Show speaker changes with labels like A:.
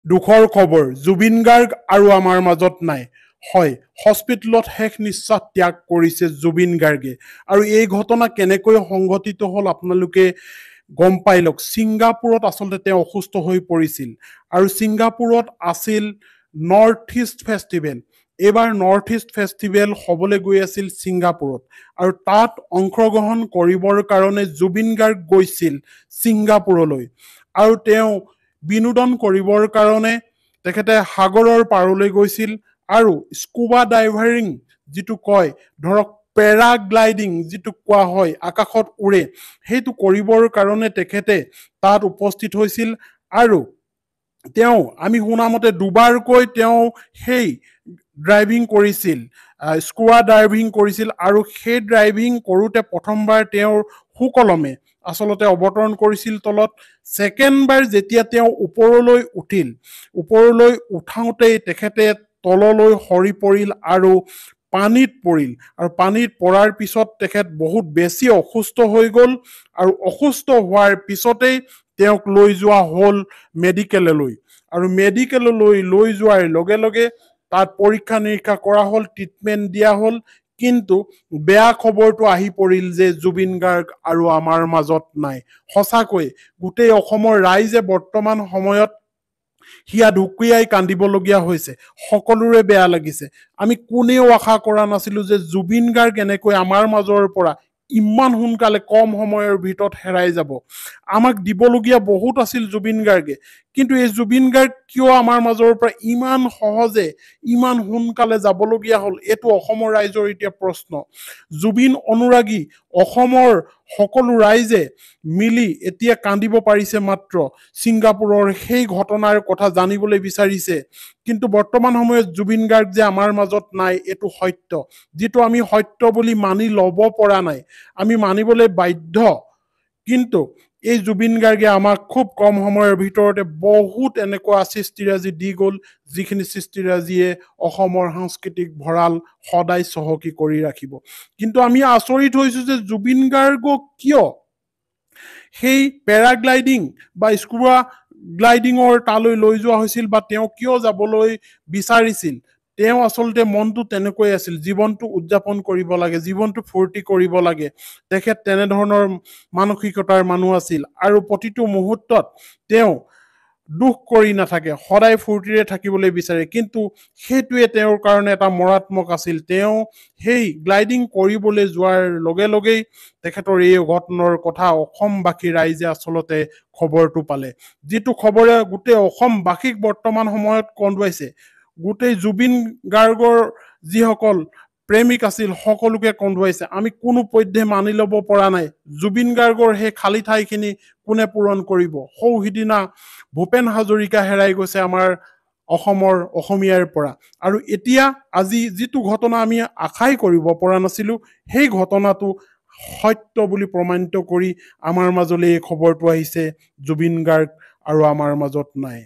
A: দুখৰ খবৰ জুবিন গাৰ্গ আৰু আমাৰ মাজত নাই হয় হস্পিটেলত শেষ নিশ্বাস ত্যাগ কৰিছে জুবিন গাৰ্গে আৰু এই ঘটনা কেনেকৈ সংঘটিত হ'ল আপোনালোকে গম পাই লওক ছিংগাপুৰত আচলতে তেওঁ অসুস্থ হৈ পৰিছিল আৰু ছিংগাপুৰত আছিল নৰ্থ ইষ্ট ফেষ্টিভেল এইবাৰ নৰ্থ ইষ্ট ফেষ্টিভেল হ'বলৈ গৈ আছিল ছিংগাপুৰত আৰু তাত অংশগ্ৰহণ কৰিবৰ কাৰণে জুবিন গাৰ্গ গৈছিল ছিংগাপুৰলৈ আৰু তেওঁ বিনোদন কৰিবৰ কাৰণে তেখেতে সাগৰৰ পাৰলৈ গৈছিল আৰু স্কুবা ডাইভাৰিং যিটো কয় ধৰক পেৰাগ্লাইডিং যিটো কোৱা হয় আকাশত উৰে সেইটো কৰিবৰ কাৰণে তেখেতে তাত উপস্থিত হৈছিল আৰু তেওঁ আমি শুনামতে দুবাৰকৈ তেওঁ সেই ড্ৰাইভিং কৰিছিল স্কুবা ড্ৰাইভিং কৰিছিল আৰু সেই ড্ৰাইভিং কৰোঁতে প্ৰথমবাৰ তেওঁৰ সুকলমে আচলতে অৱতৰণ কৰিছিল তলত ছেকেণ্ডবাৰ যেতিয়া তেওঁ ওপৰলৈ উঠিল ওপৰলৈ উঠাওঁতেই তেখেতে তললৈ সৰি পৰিল আৰু পানীত পৰিল আৰু পানীত পৰাৰ পিছত তেখেত বহুত বেছি অসুস্থ হৈ গ'ল আৰু অসুস্থ হোৱাৰ পিছতেই তেওঁক লৈ যোৱা হ'ল মেডিকেললৈ আৰু মেডিকেললৈ লৈ যোৱাৰ লগে লগে তাত পৰীক্ষা নিৰীক্ষা কৰা হ'ল ট্ৰিটমেণ্ট দিয়া হ'ল কিন্তু বেয়া খবৰটো আহি পৰিল যে জুবিন গাৰ্গ আৰু আমাৰ মাজত নাই সঁচাকৈ গোটেই অসমৰ ৰাইজে বৰ্তমান সময়ত হিয়া ঢুকিয়াই কান্দিবলগীয়া হৈছে সকলোৰে বেয়া লাগিছে আমি কোনেও আশা কৰা নাছিলো যে জুবিন গাৰ্গ এনেকৈ আমাৰ মাজৰ পৰা ইমান সোনকালে কম সময়ৰ ভিতৰত হেৰাই যাব আমাক দিবলগীয়া বহুত আছিল জুবিন গাৰ্গে কিন্তু এই জুবিন গাৰ্গ কিয় আমাৰ মাজৰ পৰা ইমান সহজে ইমান সোনকালে যাবলগীয়া হ'ল এইটো অসমৰ ৰাইজৰ এতিয়া প্ৰশ্ন জুবিন অনুৰাগী অসমৰ সকলো ৰাইজে মিলি এতিয়া কান্দিব পাৰিছে মাত্ৰ ছিংগাপুৰৰ সেই ঘটনাৰ কথা জানিবলৈ বিচাৰিছে কিন্তু বৰ্তমান সময়ত জুবিন গাৰ্গ যে আমাৰ মাজত নাই এইটো সত্য যিটো আমি সত্য বুলি মানি ল'ব পৰা নাই আমি মানিবলৈ বাধ্য কিন্তু এই জুবিন গাৰ্গে আমাক খুব কম সময়ৰ ভিতৰতে বহুত এনেকুৱা সৃষ্টিৰাজি দি গ'ল যিখিনি সৃষ্টিৰাজিয়ে অসমৰ সাংস্কৃতিক ভঁৰাল সদায় চহকী কৰি ৰাখিব কিন্তু আমি আচৰিত হৈছো যে জুবিন গাৰ্গক কিয় সেই পেৰাগ্লাইডিং বা স্কুবা গ্লাইডিঙৰ তালৈ লৈ যোৱা হৈছিল বা তেওঁ কিয় যাবলৈ বিচাৰিছিল তেওঁ আচলতে মনটো তেনেকৈ আছিল জীৱনটো উদযাপন কৰিব লাগে জীৱনটো ফূৰ্তি কৰিব লাগে তেখেত তেনেধৰণৰ মানসিকতাৰ মানুহ আছিল আৰু প্ৰতিটো মুহূৰ্তত তেওঁ দুখ কৰি নাথাকে সদায় ফূৰ্তিৰে থাকিবলৈ বিচাৰে কিন্তু সেইটোৱে তেওঁৰ কাৰণে এটা মৰাত্মক আছিল তেওঁ সেই গ্লাইডিং কৰিবলৈ যোৱাৰ লগে লগেই তেখেতৰ এই ঘটনাৰ কথা অসমবাসী ৰাইজে আচলতে খবৰটো পালে যিটো খবৰে গোটেই অসমবাসীক বৰ্তমান সময়ত কন্দুৱাইছে গোটেই জুবিন গাৰ্গৰ যিসকল প্ৰেমিক আছিল সকলোকে কন্দুৱাইছে আমি কোনো পধ্যে মানি ল'ব পৰা নাই জুবিন গাৰ্গৰ সেই খালী ঠাইখিনি কোনে পূৰণ কৰিব সৌহিদিনা ভূপেন হাজৰিকা হেৰাই গৈছে আমাৰ অসমৰ অসমীয়াৰ পৰা আৰু এতিয়া আজি যিটো ঘটনা আমি আশাই কৰিব পৰা নাছিলো সেই ঘটনাটো সত্য বুলি প্ৰমাণিত কৰি আমাৰ মাজলৈ এই খবৰটো আহিছে জুবিন গাৰ্গ আৰু আমাৰ মাজত নাই